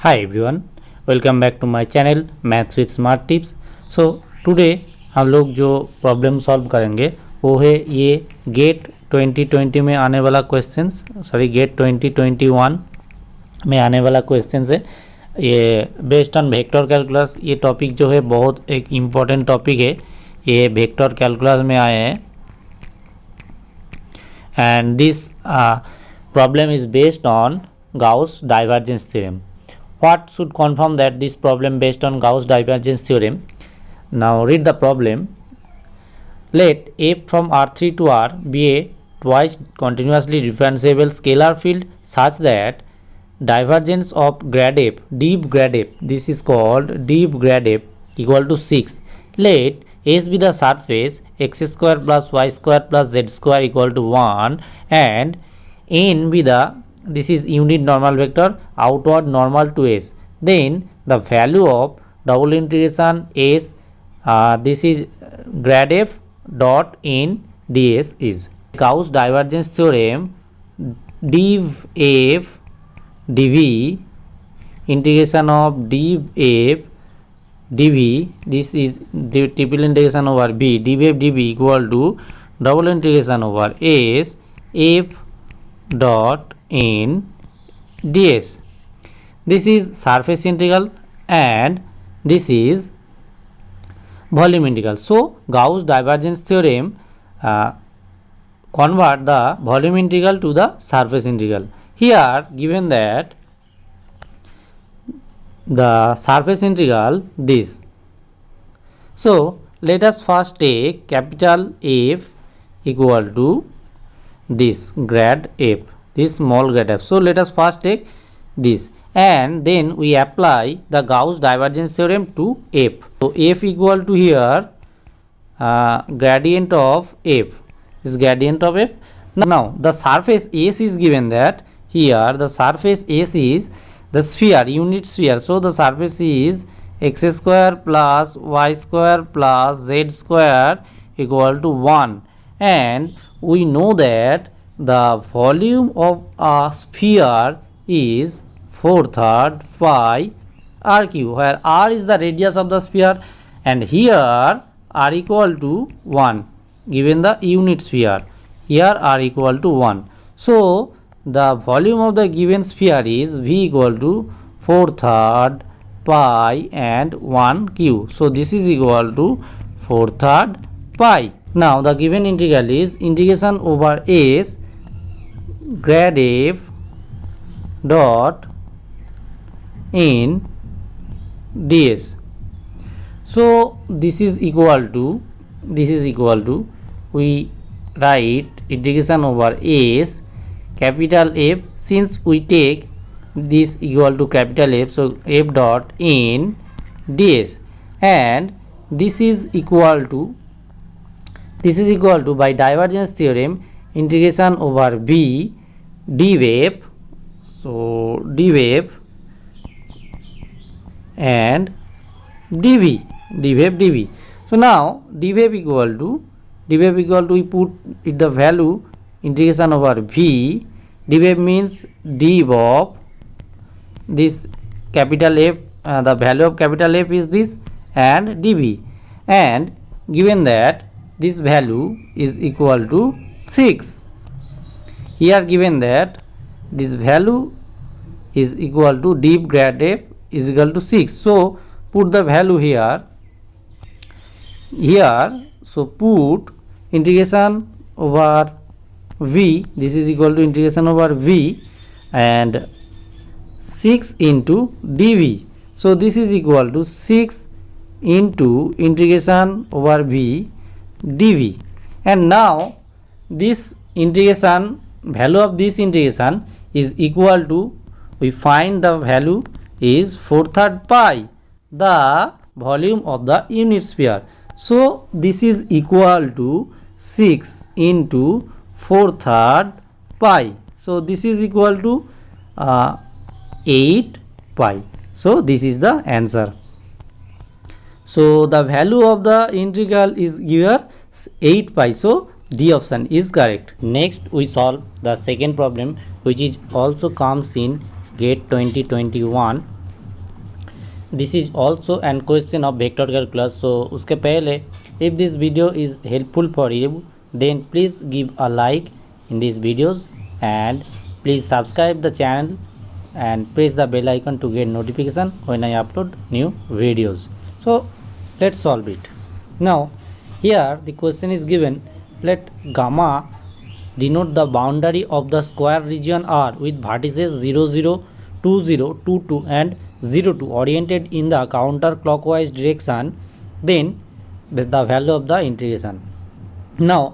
Hi everyone, welcome back to my channel Maths with Smart Tips। Today हम लोग जो problem solve करेंगे वो है ये गेट 2020 में आने वाला क्वेश्चंस, गेट 2021 में आने वाला क्वेश्चंस है। ये बेस्ड ऑन वेक्टर कैलकुलस। ये टॉपिक जो है बहुत एक इम्पॉर्टेंट टॉपिक है, ये वेक्टर कैलकुलस में आए हैं and this problem is based on Gauss divergence theorem. What should confirm that this problem based on Gauss divergence theorem? Now read the problem. Let f from R3 to R be a twice continuously differentiable scalar field such that divergence of grad f, deep grad f, this is called deep grad f, equal to 6. Let S be the surface x square plus y square plus z square equal to 1 and n be the, this is unit normal vector, outward normal to S. Then the value of double integration S, this is grad f dot n ds is Gauss divergence theorem. Div f dv, integration of div f dv, this is the triple integration over b, div f dv equal to double integration over S f dot in ds. This is surface integral and this is volume integral. So Gauss divergence theorem convert the volume integral to the surface integral. Here given that the surface integral this. So let us first take capital F equal to this grad f, this small grad f. So let us first take this and then we apply the Gauss divergence theorem to f. So f equal to here gradient of f is gradient of f. Now the surface S is given that here the surface S is the sphere, unit sphere. So the surface is x square plus y square plus z square equal to 1 and we know that the volume of a sphere is 4/3 pi r cube, where r is the radius of the sphere and here r equal to 1 given the unit sphere, here r equal to 1. So the volume of the given sphere is v equal to 4/3 pi and 1 cube. So this is equal to 4/3 pi. Now the given integral is integration over S grad f dot in ds. So this is equal to we write integration over S capital F, since we take this equal to capital F, so f dot in ds and this is equal to by divergence theorem integration over b div f, so div f and dv, so now div f equal to we put it the value integration over v, div f means div of this capital F, the value of capital F is this and dv, and given that this value is equal to 6, here given that this value is equal to div grad f is equal to 6. So put the value here, so put integration over v, this is equal to integration over v and 6 into dv. So this is equal to 6 into integration over v dv, and now this integration, value of this integration is equal to, we find the value is 4/3 pi, the volume of the unit sphere. So this is equal to 6 into 4/3 pi. So this is equal to 8 pi. So this is the answer. So the value of the integral is here 8 pi. So D option is correct. Next we solve the second problem which is also comes in GATE 2021. This is also an question of vector calculus. So उसके पहले if this video is helpful for you then please give a like in these videos and please subscribe the channel and press the bell icon to get notification when I upload new videos. So let's solve it. Now here the question is given, let gamma denote the boundary of the square region R with vertices 0 0 2 0 2 2 and 0 2 oriented in the counterclockwise direction, then the value of the integration. Now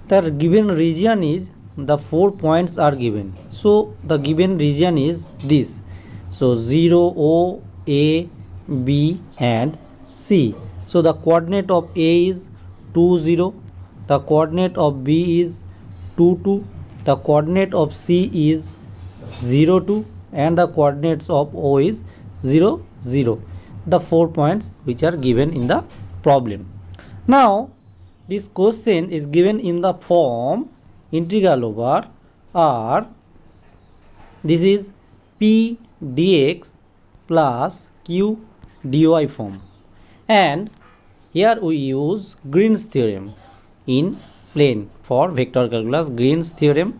the given region is, the 4 points are given, so the given region is this, so 0 O A B and C. So the coordinate of A is 2 0, the coordinate of B is 2 2, the coordinate of C is 0 2 and the coordinates of O is 0 0, the 4 points which are given in the problem. Now this question is given in the form integral over R, this is P dx plus Q dy form, and here we use Green's theorem in plane for vector calculus, Green's theorem.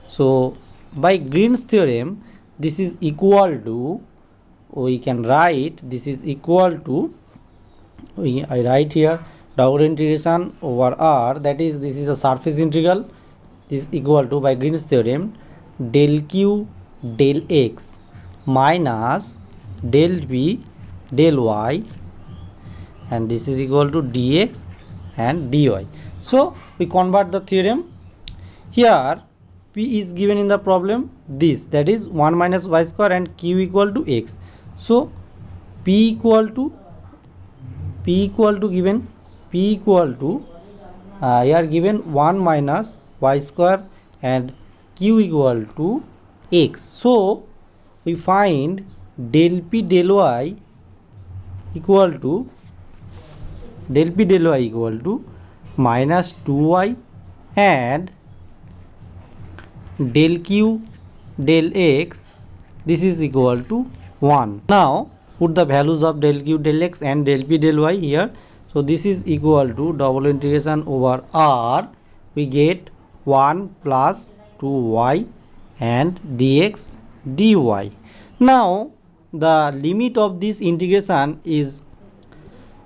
So by Green's theorem this is equal to, we can write this is equal to, I write here double integration over R, that is this is a surface integral, this is equal to by Green's theorem del Q del X minus del P del Y, and this is equal to dx and dy. So we convert the theorem. Here P is given in the problem this, that is 1 minus y square and Q equal to X. So P equal to given, P equal to here given 1 minus y square and Q equal to X. So we find del P del Y equal to minus 2y and del Q del X, this is equal to 1. Now put the values of del Q del X and del P del Y here. So this is equal to double integration over R, we get 1 plus 2y and dx dy. Now the limit of this integration is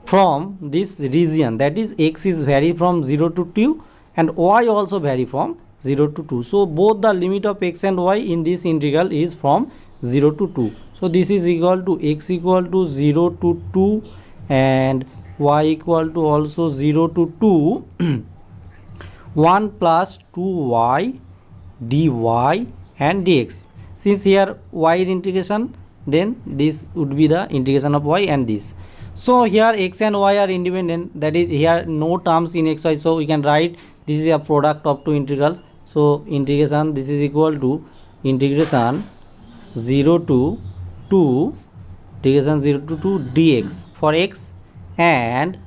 from this region, that is x is vary from 0 to 2 and y also vary from 0 to 2. So both the limit of x and y in this integral is from 0 to 2. So this is equal to x equal to 0 to 2 and y equal to also 0 to 2 1 plus 2y dy and dx. Since here y integration, then this would be the integration of y and this. So here x and y are independent, that is here no terms in xy, so we can write this is a product of two integrals. So integration, this is equal to integration 0 to 2 integration 0 to 2 dx for x and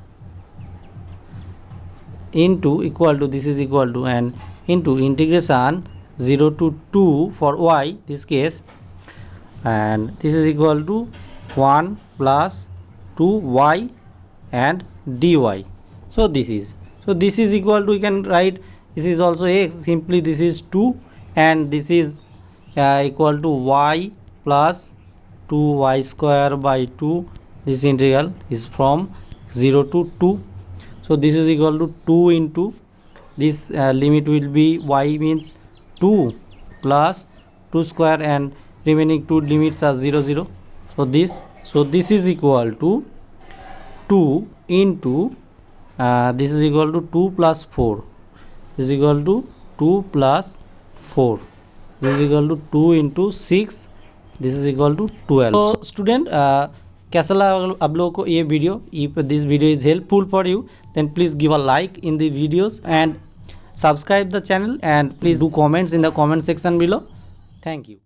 into equal to, this is equal to, and into integration 0 to 2 for y this case, and this is equal to 1 plus 2y and dy. So this is equal to, we can write this is also x, simply this is 2 and this is equal to y plus 2y square by 2. This integral is from 0 to 2. So this is equal to 2 into this limit will be y means 2 plus 2 square and remaining 2 limits are 0 0. So this is equal to 2 into this is equal to 2 plus 4. This is equal to 2 plus 4. This is equal to 2 into 6. This is equal to 12. So student, कैसा लगा आप लोगों को ये video? If this video is helpful for you, then please give a like in the videos and subscribe the channel and please do comments in the comment section below. Thank you.